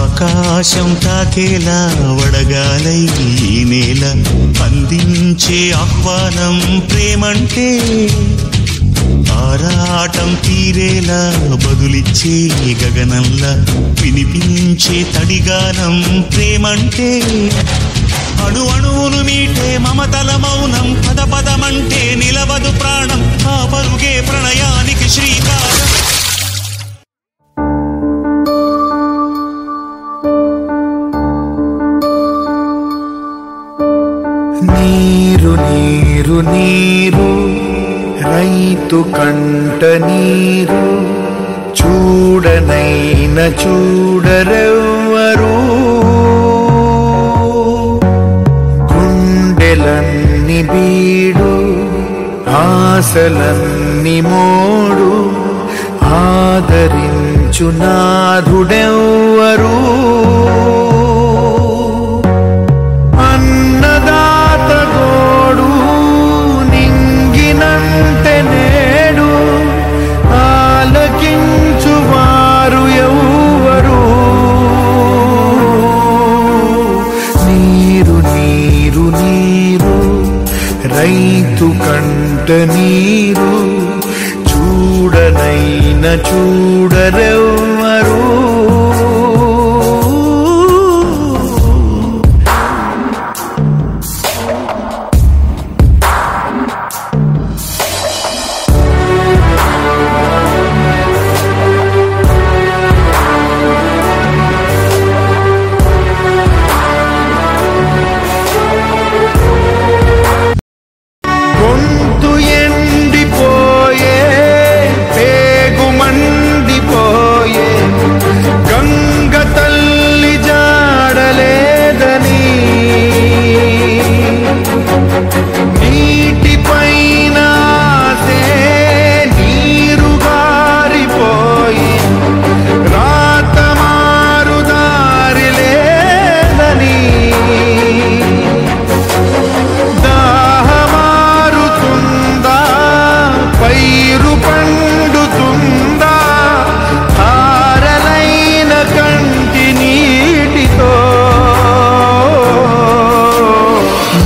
ఆకాశం తాకేలా వడగాలై ఈ నేల అందించే ఆహ్వానం ప్రేమంటే, ఆరాటం తీరేలా బదులిచ్చే గగనంలా వినిపించే తడిగానం ప్రేమంటే, అణు అణువులు మీటే మమతల మౌనం పద పదమంటే నిలవదు ప్రాణం, ఆ పరుగే ప్రణయానికి శ్రీకారం. నీరు నీరు నీరు రైతు కంట నీరు, చూడనైన చూడరెవ్వరు, గుండెలన్ని బీడు ఆశలన్ని మోడు, ఆదరించు నాథుడెవ్వరు, అన్నదాత గోడు నింగినంటే నేడు, ఆలకించువారు ఎవ్వరు, నీరు నీరు నీరు రైతు కంట నీరు, చూడనైన చూడరెవ్వరు. గొంతు ఎండిపోయే పేగు మండిపోయే, గంగ తల్లి జాడలేదని, నీటిపైన ఆసే నీరు గారిపోయి, రాత మారు దారి లేదని, దాహమారుతుందా పైరు పండుతుందా, ధారలైన కంటి నీటితో,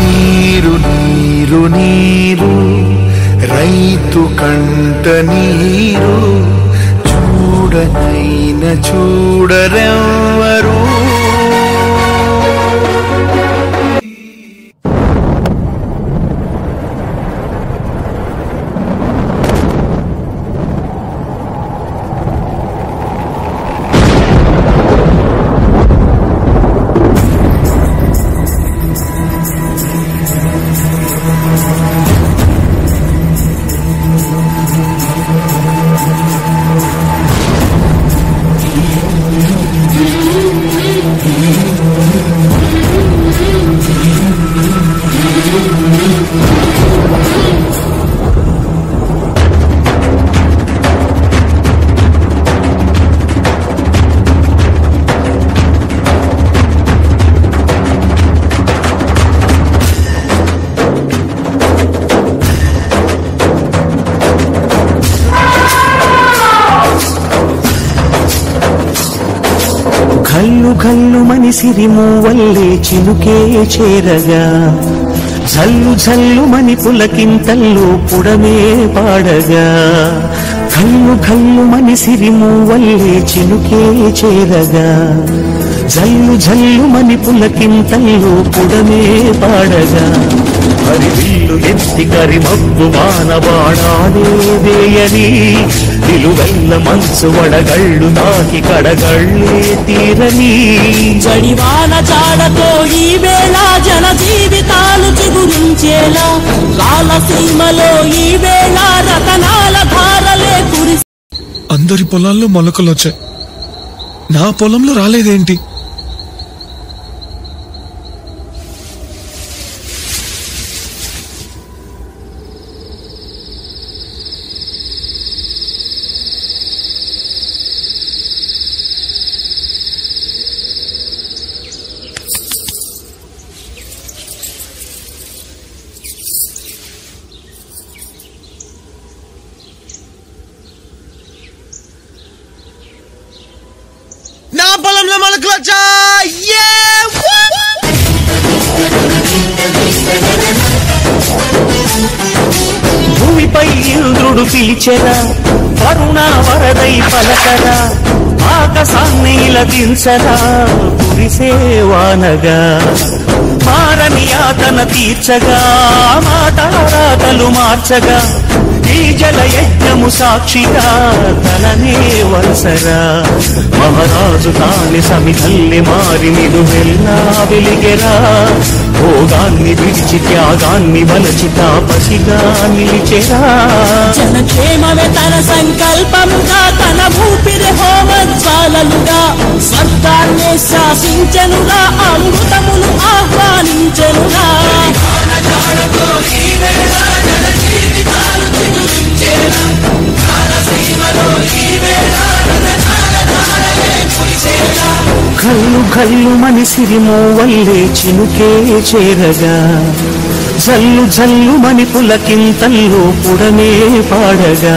నీరు నీరు నీరు రైతు కంట నీరు, చూడనైన చూడరెవ్వరు. కల్లు కల్లు మనిసిరి మూవల్లే చినుకే చేరగా, జల్లు జల్లు మని పులకింతల్లు పుడమే పాడగా, కల్లు కల్లు మనిసిరి మూవల్లే చినుకే చేరగా, జల్లు జల్లు మని పులకింతల్లు పుడమే పాడగా, హరివిల్లు ఎత్తి కరిమబ్బు మానవాడాడే వేయని, నిలువెల్ల మనసు వడగళ్ళు నాకి కడగళ్ళే తీరని, జడివాన చాడతో ఈ వేళ జన జీవితాలు చిగురించేలా, రాలసీమలో ఈ వేళ రతనాల ధారలే కురి. అందరి పొలాల్లో మొలకలు వచ్చాయి, నా పొలంలో రాలేదేంటి? క్లచా భూమిపై ఇంద్రుడు పిలిచెరా, కరుణ వరదై పలకరా, ఆకాశాన్ని ఇలదించరా, కురిసేవానగా మారని యాతన తీర్చగా, మాటారాతలు మార్చగా, ఈ జల యజ్ఞము సాక్షిగా తననే వలసరా. మహారాజు కాని సమిధల్లి మారి నిదు వెళ్ళా వెలిగెరా, భోగాన్ని విడిచి త్యాగాన్ని వలచి తాపసిగా నిలిచెరా. జనక్షేమమే తన సంకల్పముగా, తన ఊపిరి హోమజ్వాలలుగా, స్వర్గాన్ని శాసించెనుగా, అమృతమును ఆహ్వానించెనుగా. కల్లు కల్లు మనిసిరిమో వల్లే చినుకే చేరగా, జల్లు జల్లు మణి పులకింతల్లో పుడమే పాడగా,